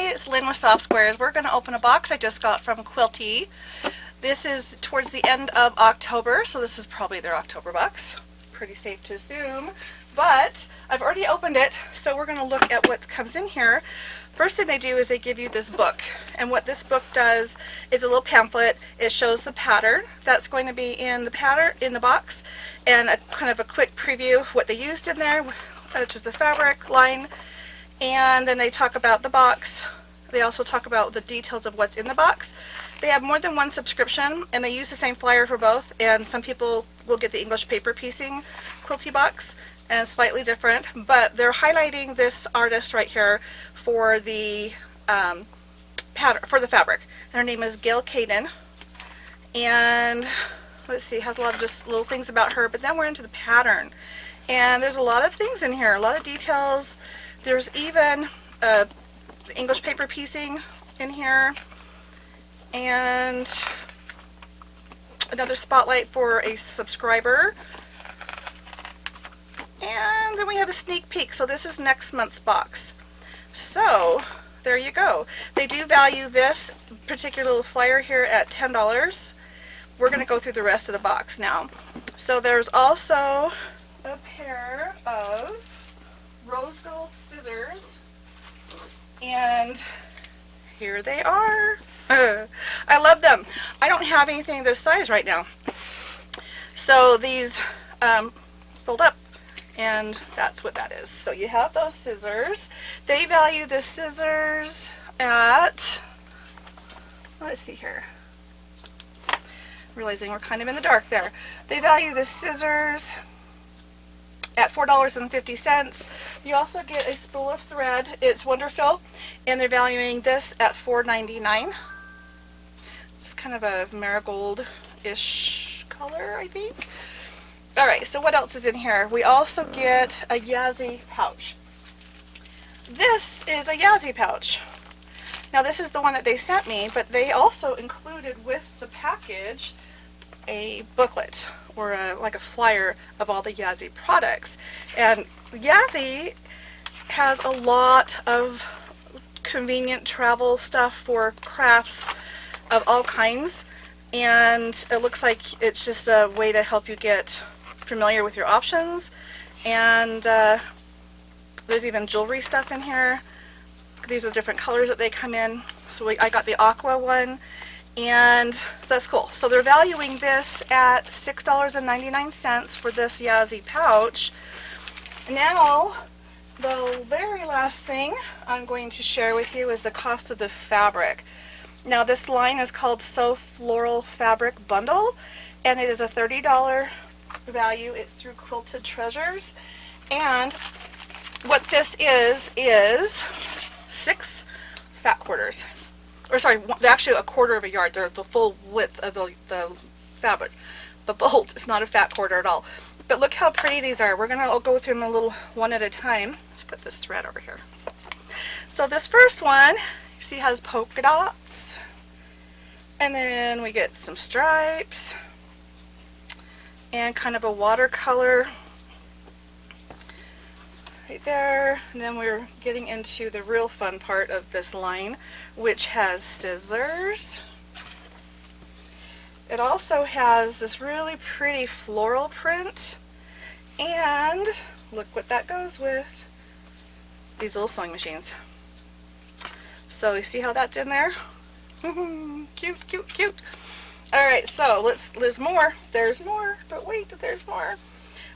Hi, it's Lynn with Soft Squares. We're going to open a box I just got from Quilty. This is towards the end of October, so this is probably their October box. Pretty safe to assume. But I've already opened it, so we're going to look at what comes in here. First thing they do is they give you this book. And what this book does is a little pamphlet. It shows the pattern that's going to be in the box, and a kind of a quick preview of what they used in there, which is the fabric line. And then they talk about the box. They also talk about the details of what's in the box. They have more than one subscription, and they use the same flyer for both. And some people will get the English paper piecing Quilty box, and it's slightly different. But they're highlighting this artist right here for the pattern, for the fabric. And her name is Gail Caden. And let's see, it has a lot of just little things about her. But then we're into the pattern, and there's a lot of things in here, a lot of details. There's even the English paper piecing in here, and another spotlight for a subscriber. And then we have a sneak peek. So this is next month's box. So there you go. They do value this particular little flyer here at $10. We're going to go through the rest of the box now. So there's also a pair of rose gold scissors, and here they are. I love them. I don't have anything this size right now, so these fold up, and that's what that is. So you have those scissors. They value the scissors at, let's see here, realizing we're kind of in the dark there. They value the scissors at $4.50. You also get a spool of thread. It's Wonderfill, and they're valuing this at $4.99. It's kind of a marigold-ish color, I think. Alright, so what else is in here? We also get a Yazi pouch. This is a Yazi pouch. Now this is the one that they sent me, but they also included with the package a booklet, or like a flyer of all the Yazi products. And Yazi has a lot of convenient travel stuff for crafts of all kinds, and it looks like it's just a way to help you get familiar with your options. And there's even jewelry stuff in here. These are different colors that they come in. So I got the aqua one, and that's cool. So they're valuing this at $6.99 for this Yazi pouch. Now, the very last thing I'm going to share with you is the cost of the fabric. Now this line is called So Floral Fabric Bundle, and it is a $30 value. It's through Quilted Treasures, and what this is 6 fat quarters. Or sorry, actually a quarter of a yard. They're the full width of the fabric. The bolt is not a fat quarter at all. But look how pretty these are. We're going to go through them a little one at a time. Let's put this thread over here. So this first one, you see, has polka dots. And then we get some stripes. And kind of a watercolor right there. And then we're getting into the real fun part of this line, which has scissors. It also has this really pretty floral print, and look what that goes with, these little sewing machines. So you see how that's in there? Cute, cute, cute. Alright, so there's more, but wait, there's more.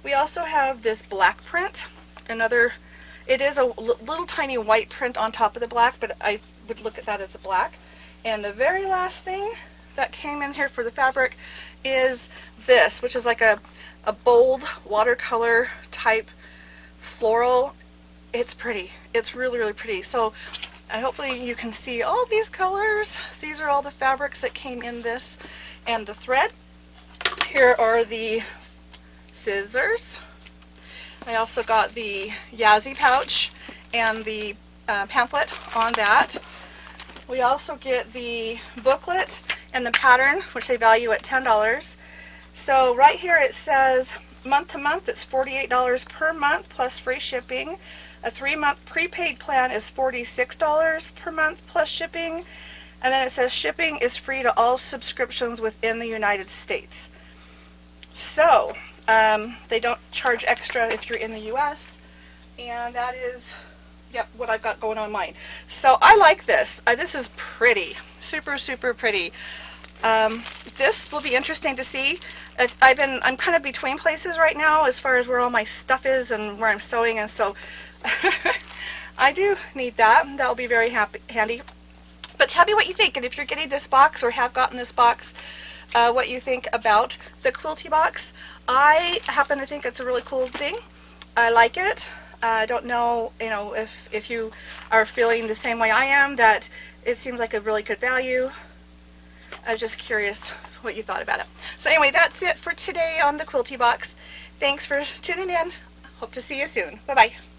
We also have this black print. It is a little tiny white print on top of the black, but I would look at that as a black. And the very last thing that came in here for the fabric is this, which is like a bold watercolor type floral. It's pretty. It's really, really pretty. So hopefully you can see all these colors. These are all the fabrics that came in this, and the thread. Here are the scissors. I also got the Yazi pouch and the pamphlet on that. We also get the booklet and the pattern, which they value at $10. So right here it says month to month it's $48 per month plus free shipping. A 3-month prepaid plan is $46 per month plus shipping. And then it says shipping is free to all subscriptions within the United States. So, they don't charge extra if you're in the US. And that is, yep, what I've got going on mine. So I like this. This is pretty. Super, super pretty. This will be interesting to see. I'm kind of between places right now as far as where all my stuff is and where I'm sewing, and so I do need that. That will be very handy. But tell me what you think, and if you're getting this box or have gotten this box, what you think about the Quilty box. I happen to think it's a really cool thing. I like it. I don't know, if you are feeling the same way I am, that it seems like a really good value. I was just curious what you thought about it. So anyway, that's it for today on the Quilty box. Thanks for tuning in. Hope to see you soon. Bye-bye.